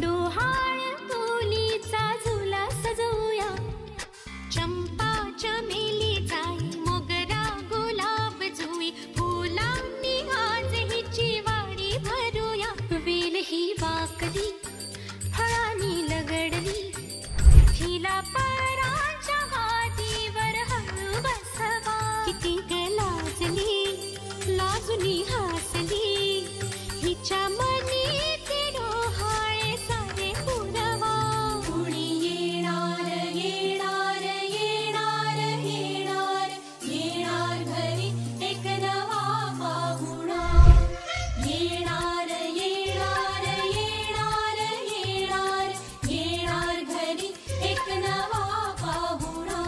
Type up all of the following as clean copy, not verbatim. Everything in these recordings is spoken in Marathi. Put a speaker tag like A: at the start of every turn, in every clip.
A: डोहाळ कोलीचा झुला सजवूया. चंपा चमेली जाई मोगरा गुलाब जुई फुलांनी आज हिची वाडी भरूया. वेल ही वाकली फळांनी लगडली हिला पराच्या गादीवर हळू बसवा. किती लाजली लाजुनी हसली हिच्या मनी ते डोहाळे सारे पुरवा. कुणी येणार येणार येणार येणार येणार घरी एक नवा पाहुणा. येणार येणार येणार येणार येणार घरी एक नवा पाहुणा.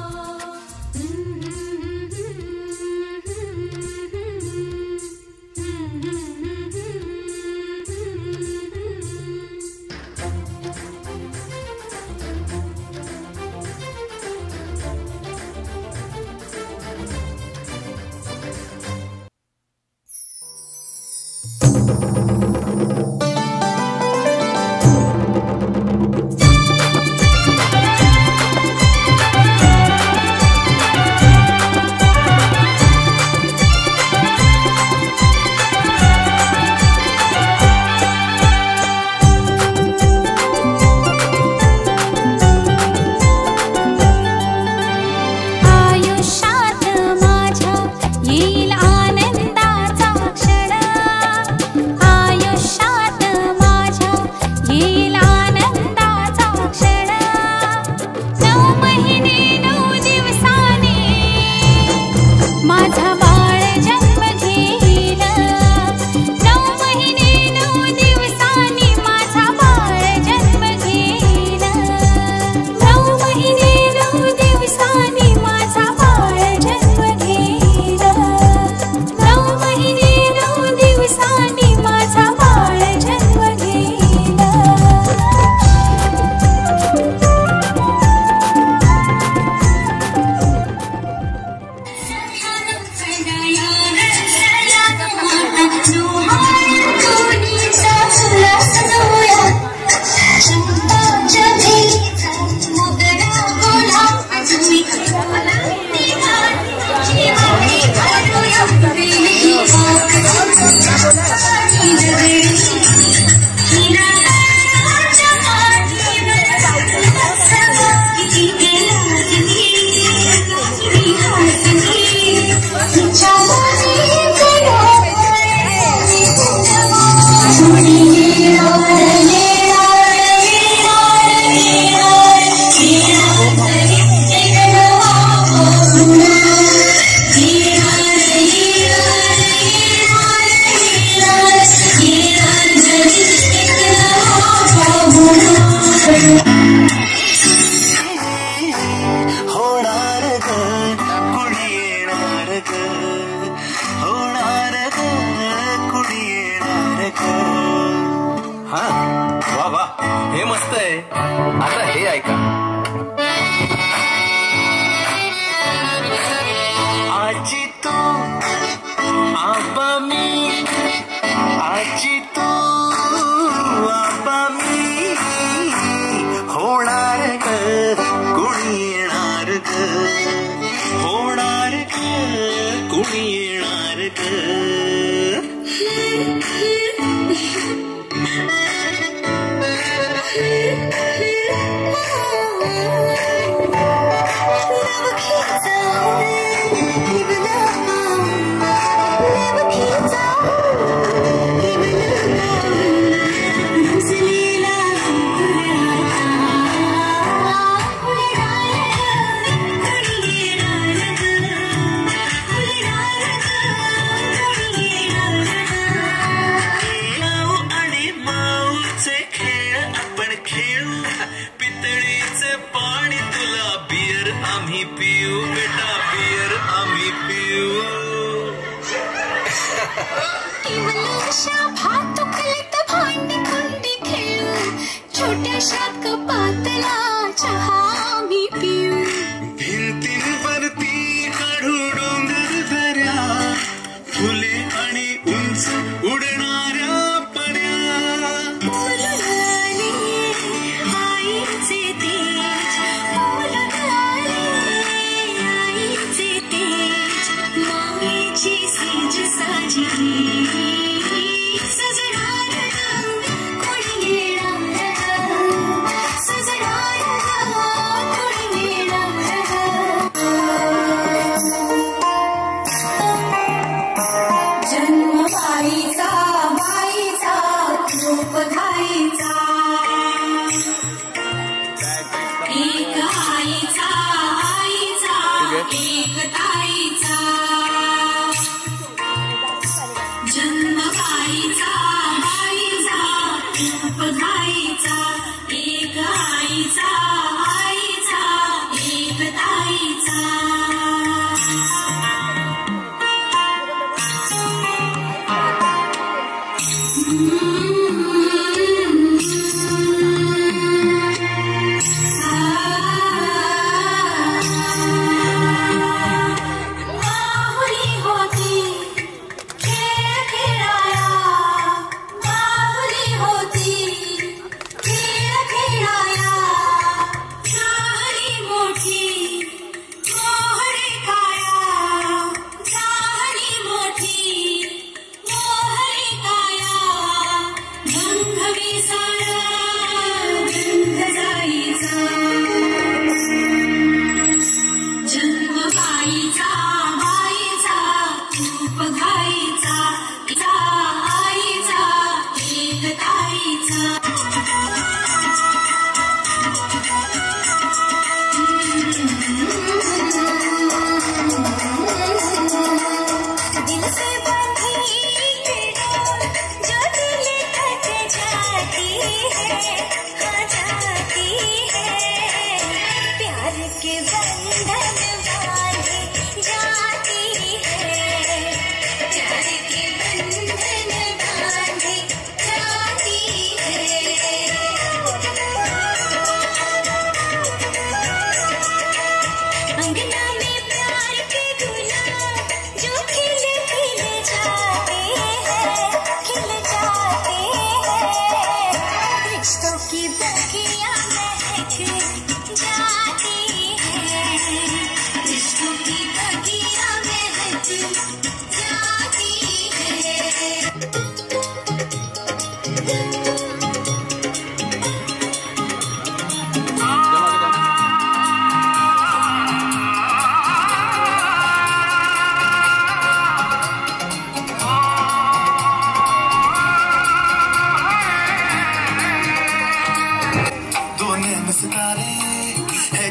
A: आयुष्यात माझ्या येईल आनंदाचा क्षण. आयुष्यात माझ्या येईल आनंदाचा क्षण. 9 महिने 9 दिवसाने माझा बाळ जन्म घेईल. 9 महिने 9 दिवसांनी माझा बाळ जन्म घेईल. 9 महिने 9 दिवसांनी माझा बाळ जन्म घेईल. 9 महिने 9 दिवसांनी माझा बाळ जन्म घेईल.
B: होणार ग कुणी येणार ग. होणार ग कुणी येणार ग.
C: हा वा वा हे मस्त आहे. आता हे ऐका.
B: आजी तू आबा मी आजी तू आबा मी. होणार ग कुणी येणार ग. होणार ग कुणी येणार ग. पितळीचे पाणी तुला बियर आम्ही पिऊ बेटा बियर आम्ही पिऊ.
A: भातुकलीत भांडी कुंडी खेळू छोट्याशा कपातला चहा आम्ही पिऊ.
B: भिंतींवरती काढू डोंगर दऱ्या फुले आणि उंच उडणाऱ्या पऱ्या.
A: फुलुलाली ताईचा एक आईचा आईचा एक ताईचा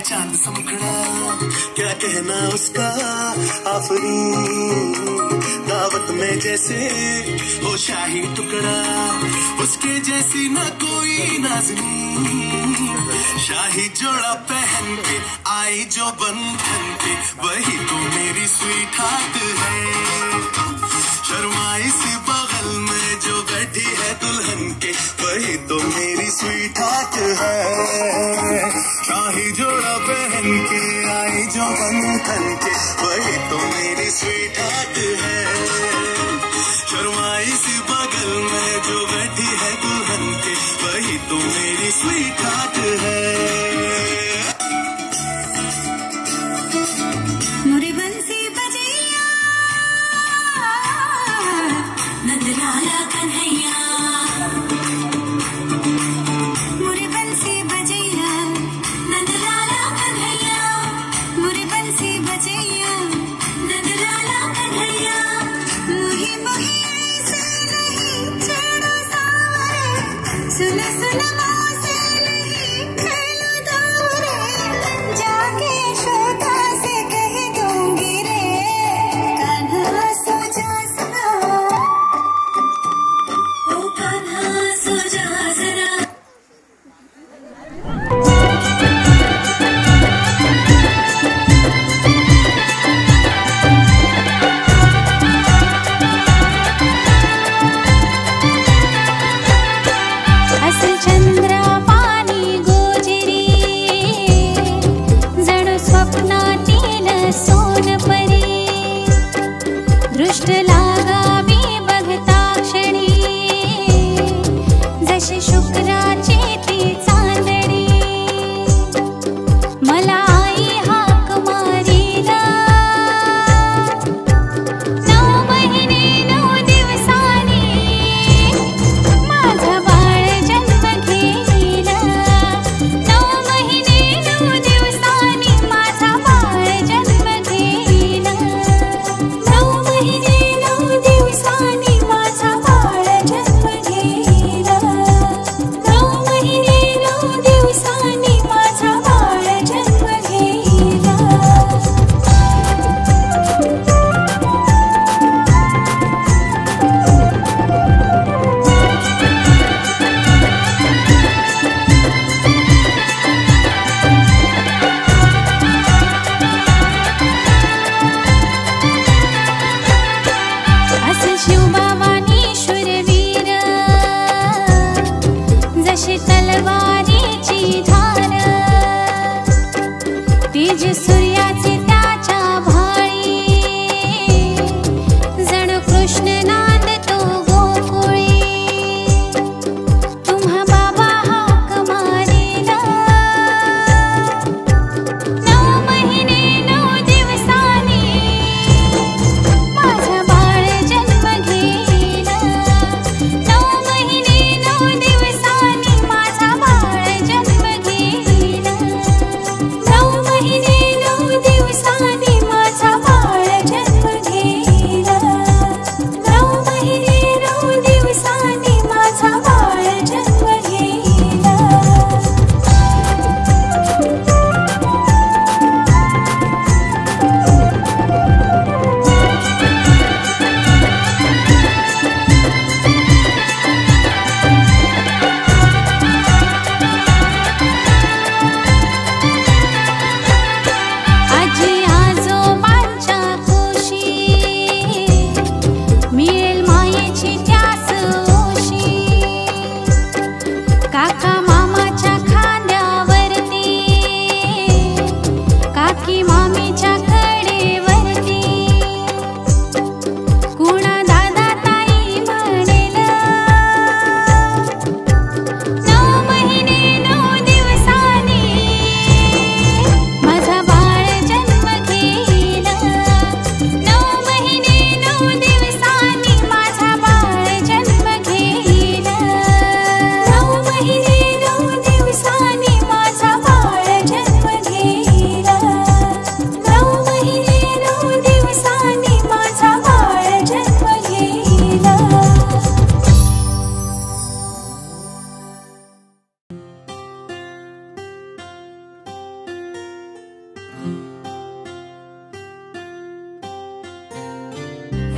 D: चांद सा मुखड़ा क्या कहना उसका आफरी दावत में जैसे हो शाही टुकड़ा उसके जैसी ना कोई नाज़नीन शाही जोड़ा पहन के आई जो बंधन के वही तो मेरी स्वीट हार्ट है शर्माई सी बगल में जो बैठी है दुल्हन के वही तो मेरी स्वीट हार्ट है शाही जोड़ा पहन के आई जो बंधन के वही तो मेरी स्वीट हार्ट है शर्माई सी बगल में जो बैठी है दुल्हन के वही तो मेरी स्वीट हार्ट है
A: मोरे बंसी बजैया नंदलाला कन्हैया मोरे बंसी बजैया नंदलाला कन्हैया मोरे बंसी बजैया नंदलाला कन्हैया मुही मुही ऐसे नहीं छेड़ो सावरे सुन सुन मोसे नहीं खेलो ज्वारीची धार तेज सूर्याचे त्याच्या भाळी जण कृष्ण नांदतो गोकुळी तुम्हा बाबा हाक मारेला 9 महिने 9 दिवसांनी माझा बाळ जन्म घेला 9 महिने 9 दिवसांनी माझा बाळ जन्म घेला 9 महिने 9 दिवसांनी माझा बाळ जन्म घेला 9 महिने 9 दिवसांनी माझा बाळ जन्म घेला आजी आजोबांच्या कुशी मिळेल मायेची त्यास ओशी काका मामाच्या खांद्यावरती काकी मामीच्या कडेवरती कुणा दादा ताई म्हणेल 9 महिने 9 दिवसांनी माझा बाळ जन्म घेला 9 महिने 9 दिवसांनी माझा बाळ जन्म घेला 9 महिने 9 दिवसांनी माझा बाळ जन्म घेला 9 महिने 9 दिवसांनी माझा बाळ जन्म घेला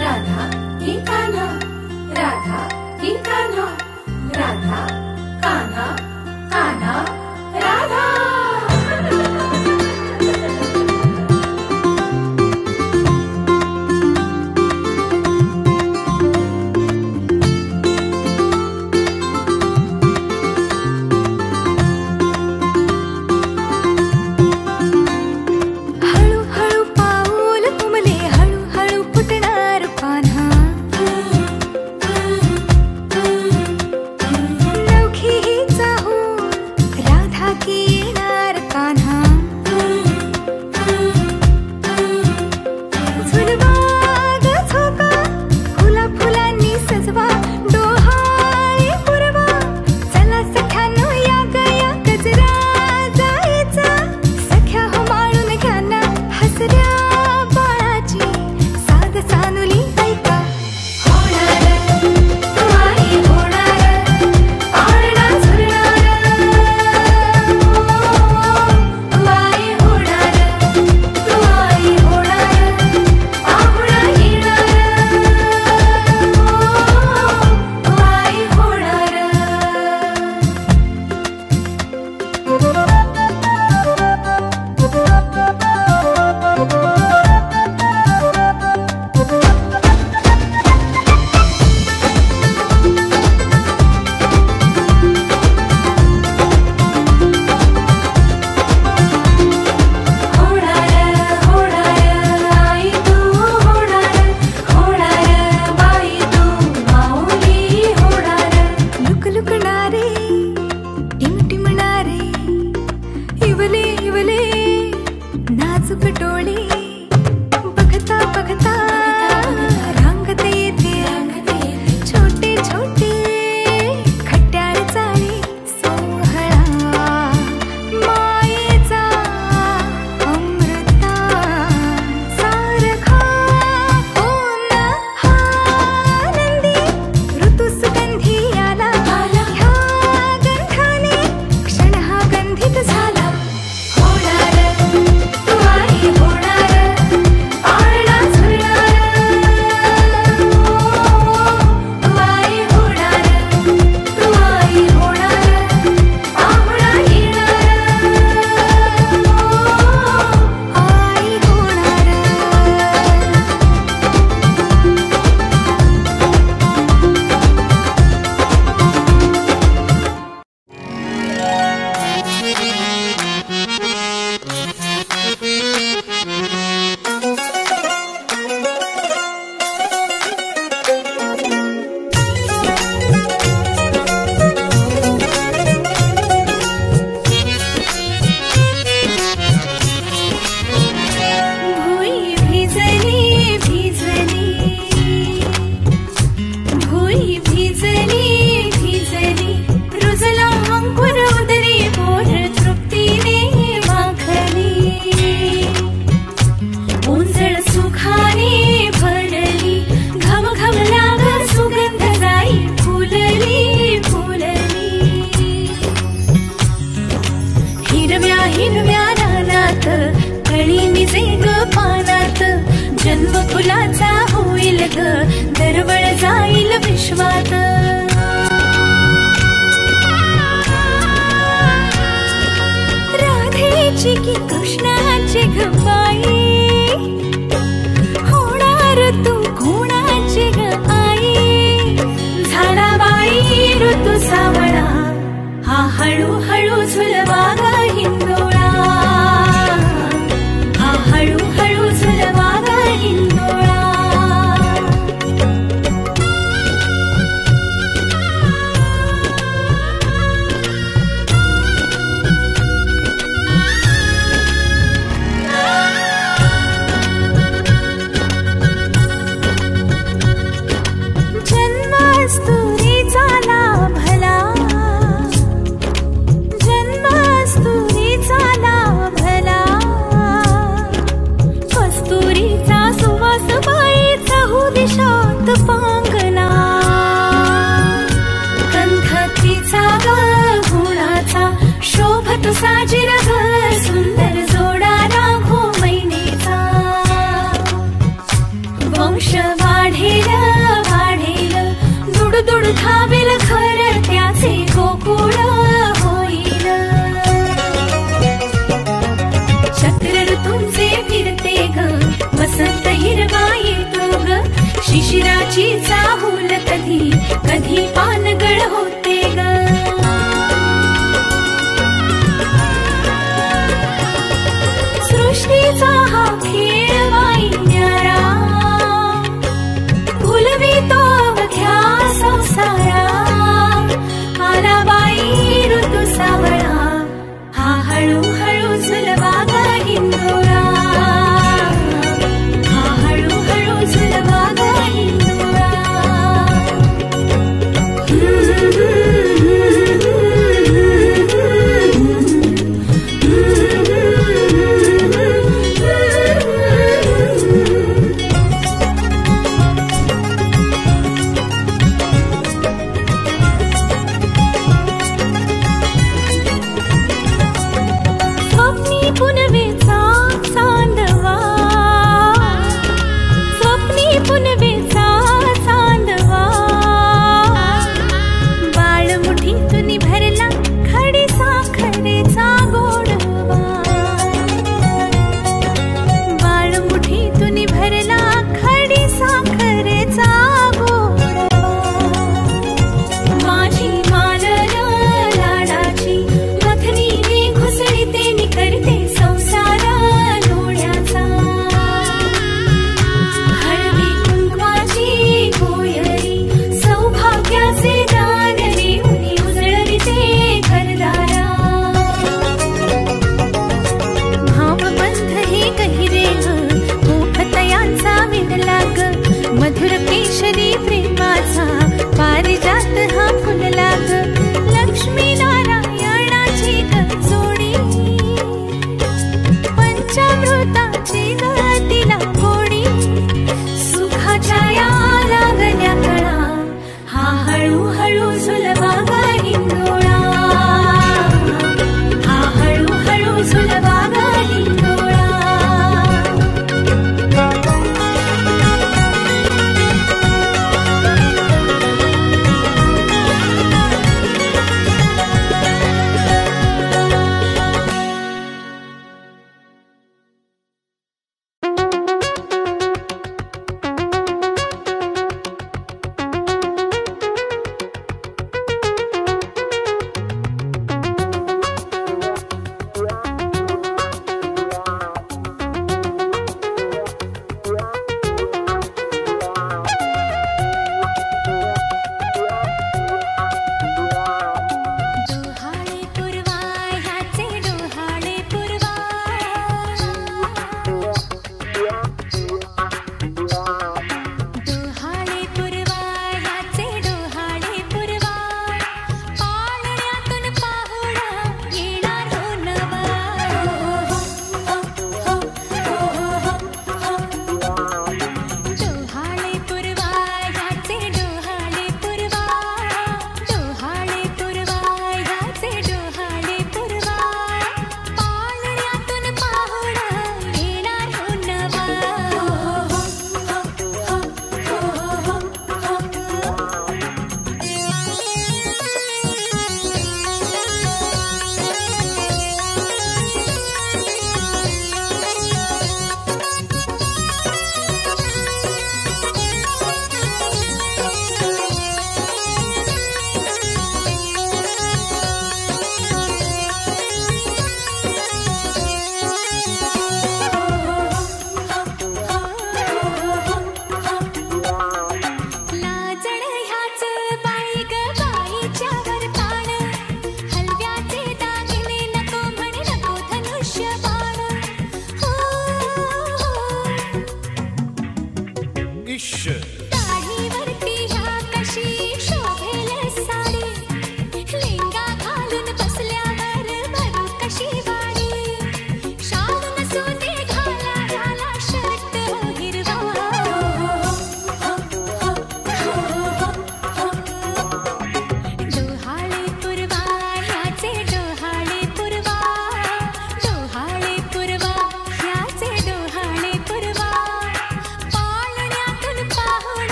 E: राधा की कान्हा राधा की कान्हा राधा कान्हा कान्हा राधा
A: हळू हळू पाऊल तुमले हळू हळू फुटणार पान्हा 9 फुलाचा होईल ग दरवळ जाईल विश्वात. राधेची की कृष्णाची ग बाई, होणार तू कोणाची ग आई. झाला बाई ऋतू सावळा, हा हळूहळू झुलवा ग हिंदोळा, हा हळूहळू झुलवा ग हिंदोळा. जन्मास्तुरीचा लाभला, जन्मास्तुरीचा लाभला, कस्तुरीचा सुवास बाईचा हुदिशात पांगला. गंधतीचा ग गुणाचा शोभत साजिर ग सुंदर जोडा राघो मैनेचा. वंश वाढेल वाढेल दुडदुड धावेल घर त्याचे गोकुळ होईल. चक्र ऋतूंचे फिरते ग वसंत हिरवा येतो ग. शिशिराची चाहूल कधी कधी पानगळ होते ग.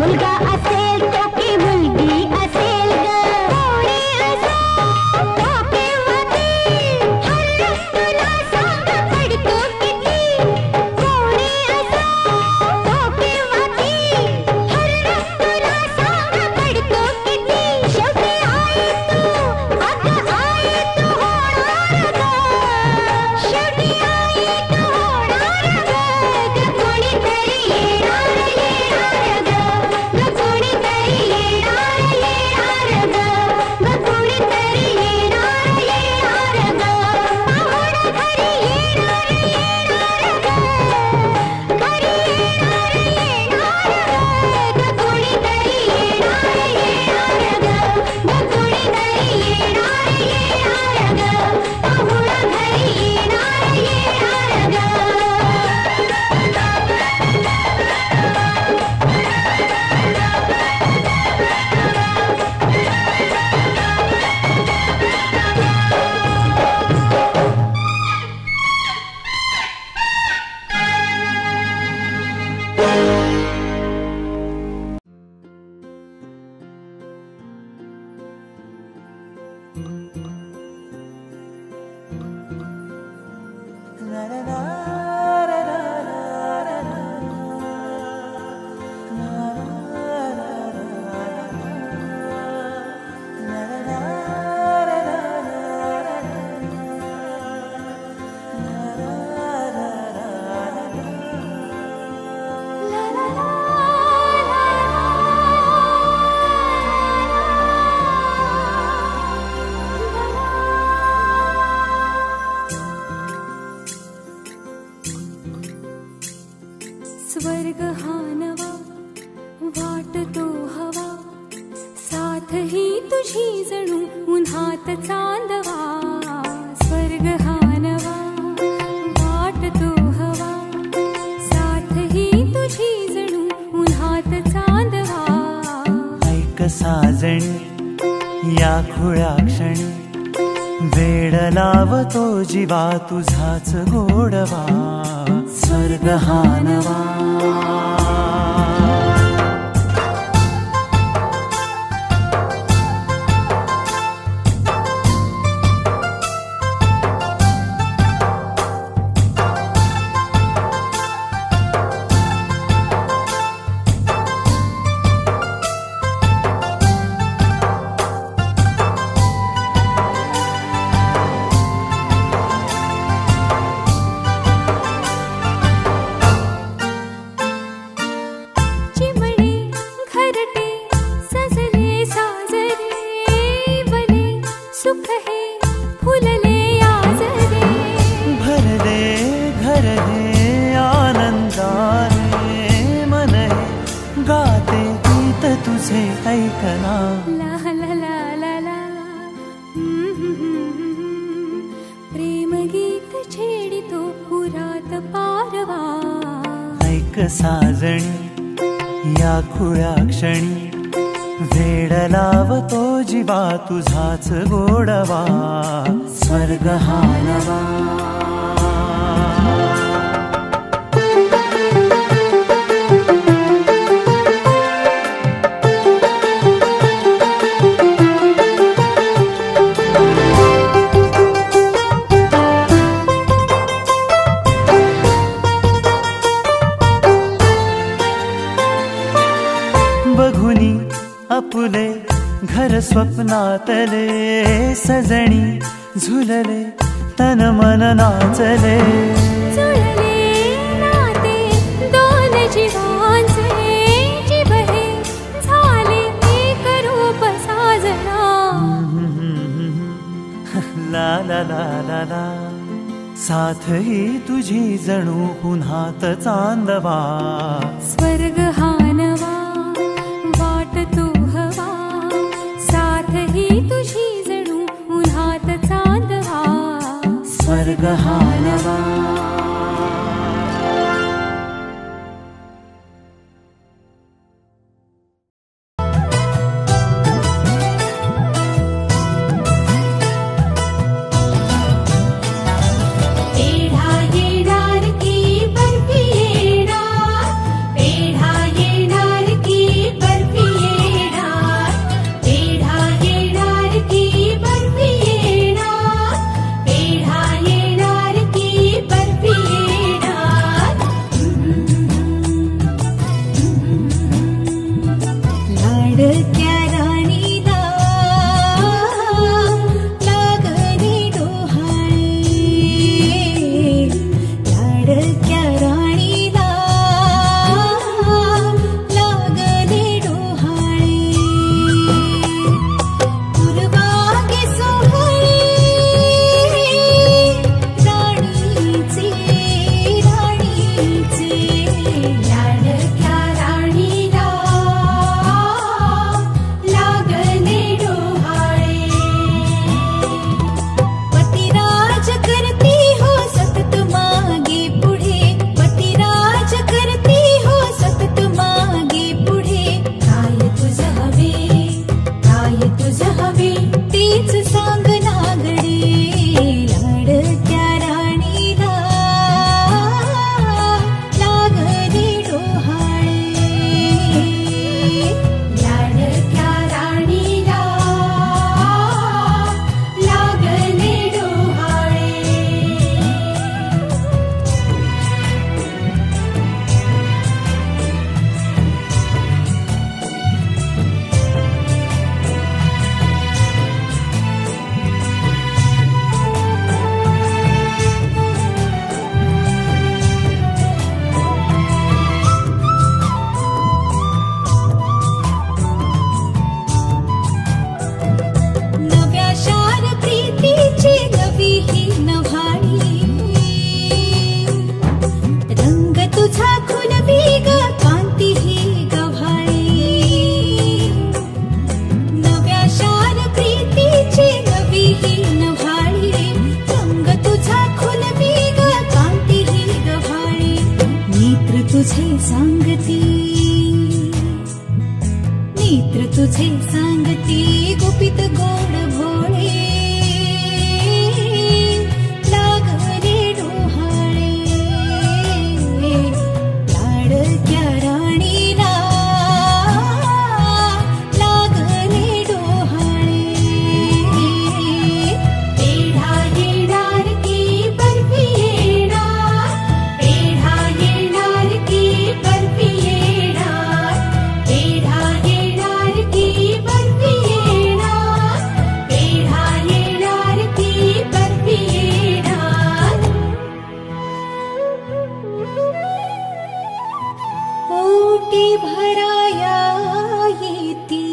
F: मुलगा असेल तो की मुलगी असेल ग कोणी असो तो किंवा ती हर रोज तुला सांग पडतो किती कोणी असो तो किंवा ती हर रोज तुला सांग पडतो किती शेवटी आई तू अगं आई तू होणार ग शेवटी आई तू होणार ग कोणीतरी येणार येणार ग कोणीतरी येणार येणार ग कोणीतरी येणार येणार ग पाहुणा घरी येणार येणार ग घरी येणार येणार ग कोणीतरी येणार येणार ग कोणीतरी येणार येणार ग पाहुणा घरी येणार येणार ग स्वर्ग हा नवा वाटतो हवा साथ ही तुझी जणू उन्हात चांदवा स्वर्ग हा नवा वाटतो हवा साथ ही तुझी जणू उन्हात चांदवा
G: ऐक साजणी या खुळ्या क्षणी वेड लावतो जीवा तुझाच गोडवा स्वर्ग हा नवा साजणी या खुळ्या क्षणी वेड लावतो जीवा तुझाच गोडवा स्वर्ग हा नवा आपुले घर स्वप्नातले सजणी झुलले तन मन नाचले
F: जुळले नाते दोन जीवांचे जीव हे झाले एक रूप साजना
G: ला ला ला ला ला साथ ही तुझी जणू पुन्हात चांदवा
F: स्वर्ग हा नवा वाटतो हवा साथ ही तुझी जणू उन्हात चांदवा
G: स्वर्ग हा नवा
E: पेढा येणार की
A: लाडक्या राणीला लागले डोहाळे, लाडक्या राणीला लागले डोहाळे. पूर्वागे सोहळे राणीचे, राणीचे, लाडक्या राणीला लागले डोहाळे. पतिराज करती हो सतत मागे पुढे, पतिराज करती हो सतत मागे पुढे. काय तुझं हवे, काय तुझं हवे तेच सांग नागडे. लाडक्या राणीला लागले डोहाळे, लाडक्या राणीला लागले डोहाळे. नव्या शार प्रीतीची नवी ही नव्हाळी, रंग तुझा खुलवी ग कांती ही गव्हाळी. नव्या शार प्रीतीची नवी ही नव्हाळी, रंग तुझा खुलवी ग कांती ही गव्हाळी. नेत्र तुझे सांगती, नेत्र तुझे सांगती गुपित गोड भोळे. लागले डोहाळे, लाडक्या राणीला लागले डोहाळे. पेढा येणार की बर्फी येणार, पेढा येणार की बर्फी येणार, पेढा येणार की बर्फी येणार, पेढा येणार की बर्फी येणार. ओटी भराया येती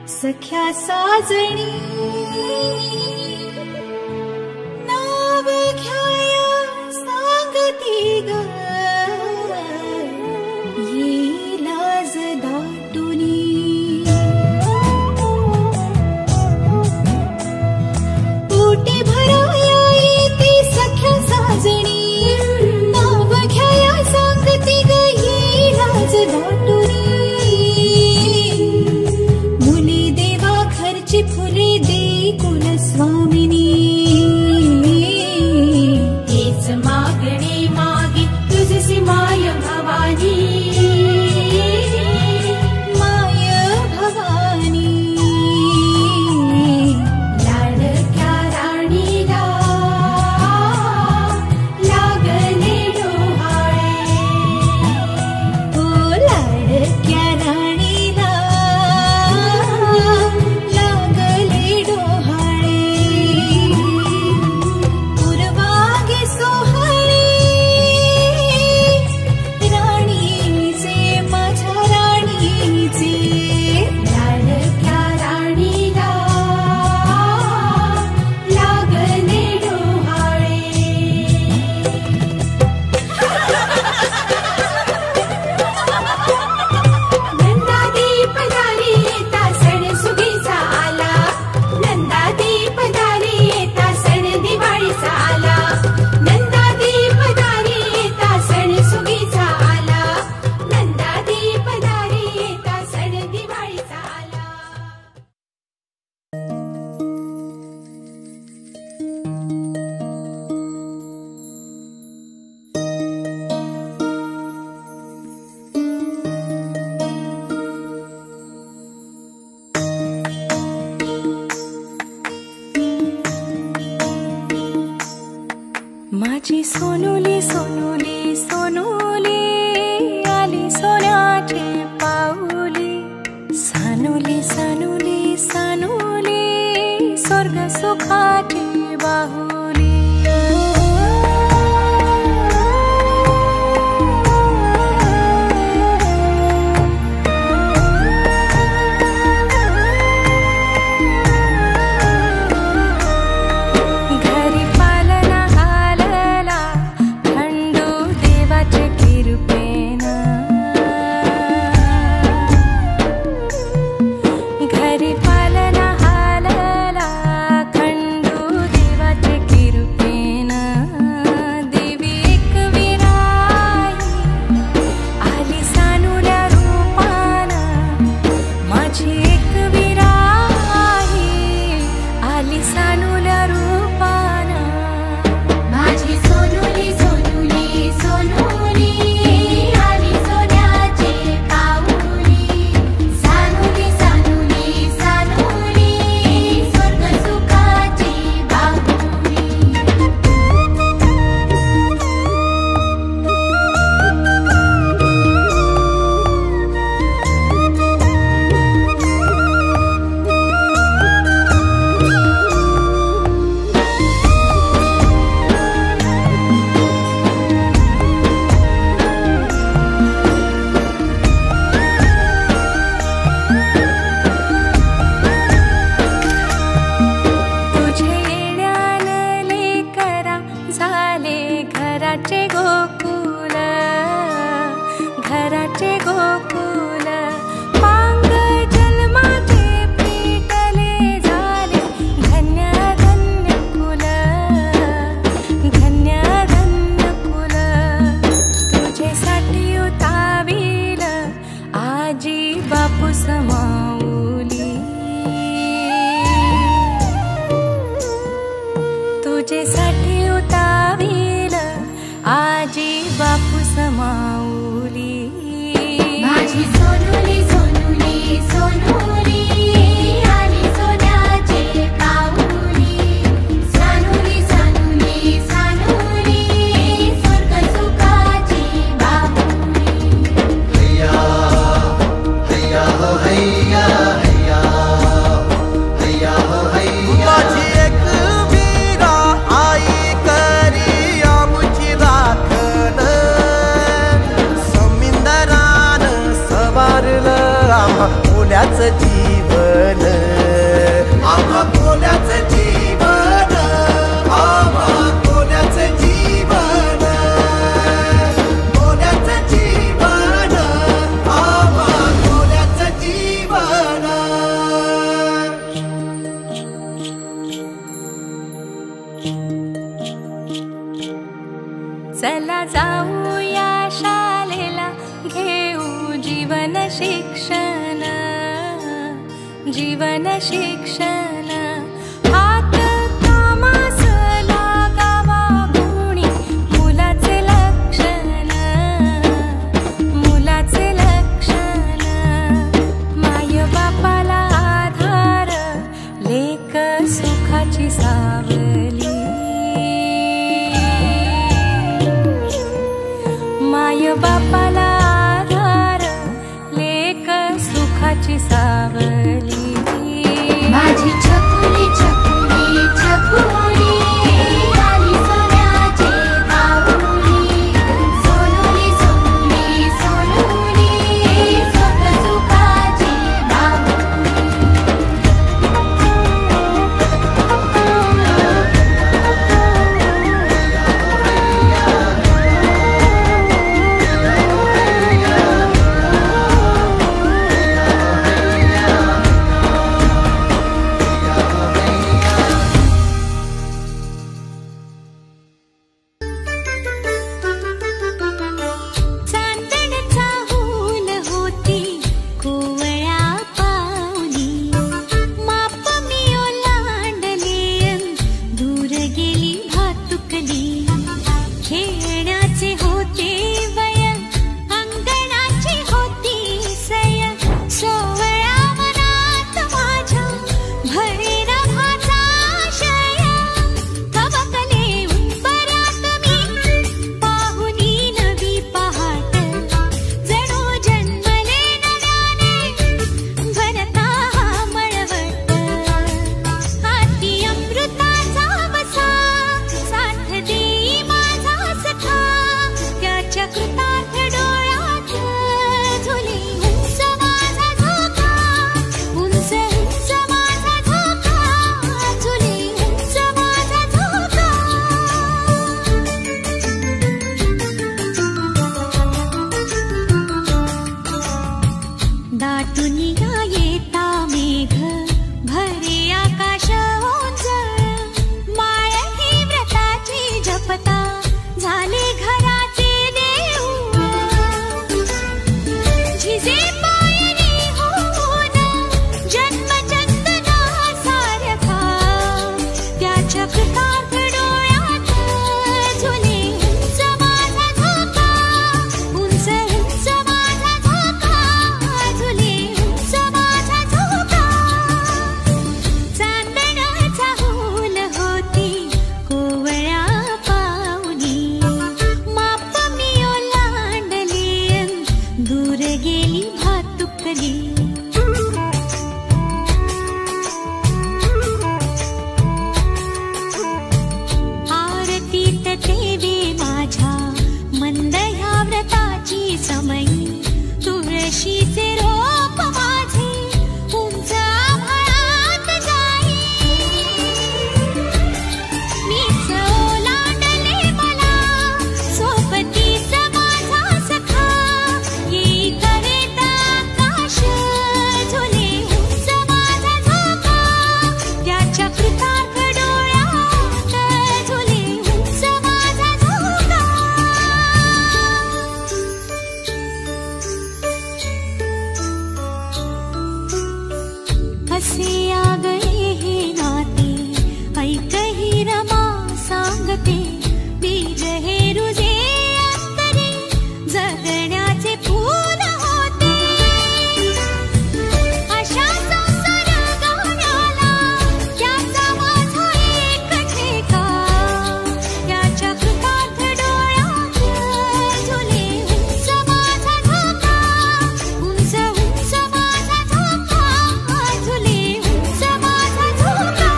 A: सख्या साजणी, नाव घ्याया सांगती ग ये लाज दाटुनी. ओटी भराया येती सख्या साजणी, नाव घ्याया सांगती ग ये लाज दाटुनी. मुली देवा घरची फुले दे कुलस्वामिनी. हेच मागणे मागे तुझसी माय भवानी, माय भवानी. लाडक्या राणीला लागले डोहाळे, ओ लाडक्या राणीला लागले डोहाळे. पूर्वागे सोहळे राणीचे, माझ्या राणीचे, लाडक्या राणीला लागले डोहाळे. नंदादीप दारी येता सण सुगीचा आला, नंदादीप दारी येता सण दिवाळीचा आला, नंदादीप दारी येता सण सुगीचा आला, नंदादीप दारी येता सण दिवाळीचा आला.
F: माझी सोनुली सोनुली सोनुली आली सोन्याचे पा सानुली सानुली सानुली स्वर्ग सुखाची बाहुली तुझेसाठी उतावील आजी बापू समाऊली
E: माझी सोनुली सोनुली सोनुली आली सोन्याचे पाऊली सानुली सानुली सानुली स्वर्ग सुखाची बाहुली
H: हैया हैया हो हैया हैया हैया हो हैया माझी एक वीरा आई करी आमची राखण समिंदरान सवारलं आम्हा कोल्याचं जीवन आम्हा कोल्याचं जीवन आम्हा कोल्याचं जीवन कोल्याचं जीवन आम्हा कोल्याचं जीवन
F: चला जाऊया शाळेला घेऊ जीवन शिक्षण जीवन शिक्षण हात कामास लागावा गुणी मुलाचे लक्षण मुलाचे लक्षण माय बापाला आधार लेक सुखाची सावली माय बापाला आधार लेक सुखाची सावली
E: माझी
A: दाटुनिया येता मेघ भरे आकाश ओंजळ माळ ही व्रताची जपता झाले घराचे देऊळ झिजे पायरी होऊन जन्मचंदना सारखा त्याच्या कृतार्थ डोळ्यात झुले उंच माझा झोका उंच उंच माझा झोका झुले उंच माझा झोका चांदण्याचा होल होती कोवळ्या पाऊली माप मी ओलांडली दूर गेली भातुकली आरतीत देवे माझ्या मंद ह्या व्रताची समयी तुळशीचे रोप माझे उंच आभाळात जाई मीच ओलांडले मला सोबतीच माझा सखा येई कवेत आकाश झुले उंच माझा झोका त्याच्या कृतार्थ डोळ्यात झुले उंच माझा झोका कसे आगळे हे नाते ऐक ही रमा सांगते बीज हे रुजे अंतरे जगण्याचे फूल होते अशा संसार गाण्याला त्याचा माझा एक ठेका त्याच्या कृतार्थ डोळ्यात झुले उंच माझा झोका उंच उंच माझा झोका झुले उंच माझा झोका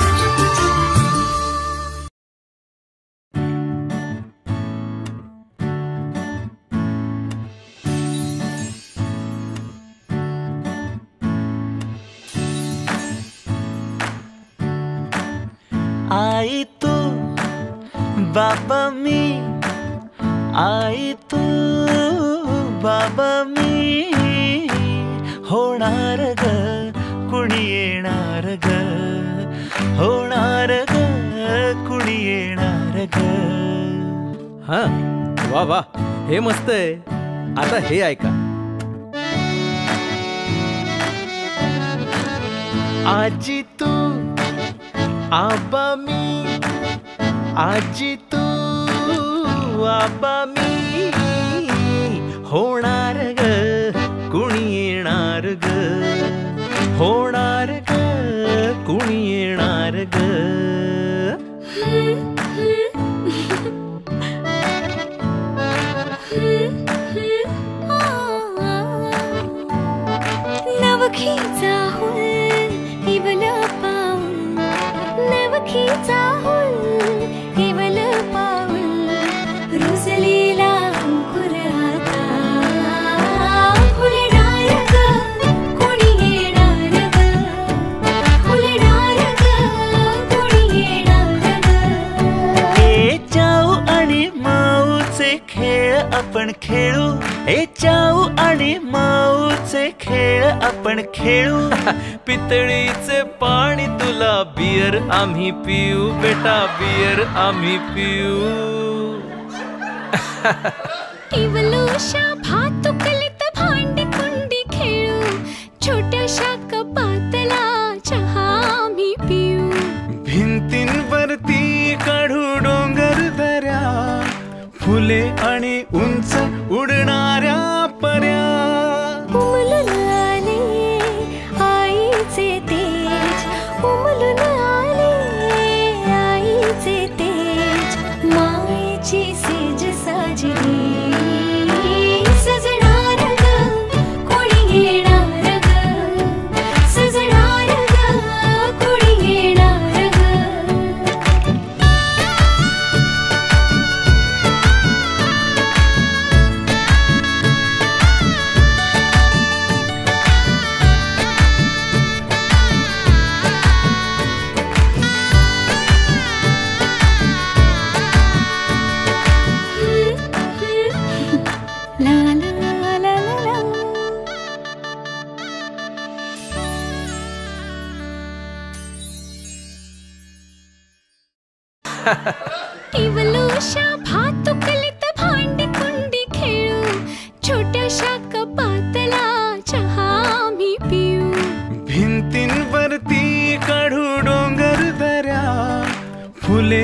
G: आई तू बाबा मी आई तू बाबा मी होणार ग कुणी येणार ग होणार ग कुणी येणार ग
C: हा वा वा हे मस्त आहे. आता हे ऐका.
G: आजी तू आबा मी आजी तू आबा मी होणार ग कुणी येणार ग होणार ग कुणी येणार ग
A: नवखीचा हुल इवल पाऊल नवखीचा हुल इवल पाऊल रुजलेला अंकुर आता फुलणार ग कोणी येणार ग फुलणार ग कोणी येणार ग
G: ए चाऊ आणि माऊचे खेळ आपण खेळू ए चाऊ आणि माऊचे खेळ आपण खेळू
C: पितळीचे पाणी तुला बियर आम्ही पिऊ बेटा बियर आम्ही पिऊ.
A: इवलूशा भातुकलीत भांडी कुंडी खेळू छोट्याशा कपातला चहा आम्ही पिऊ
G: भिंतींवरती काढू डोंगर दऱ्या फुले आणि उंच उडणाऱ्या पर्या
A: उमलून आले आईचे तेज उमलून आले आईचे तेज मायेची सेज साजली सजणार इवलूशा भातुकलीत भांडी कुंडी खेळू, छोट्याशा कपातला चहा आम्ही पिऊ.
I: भिंतींवरती काढू डोंगर दऱ्या, फुले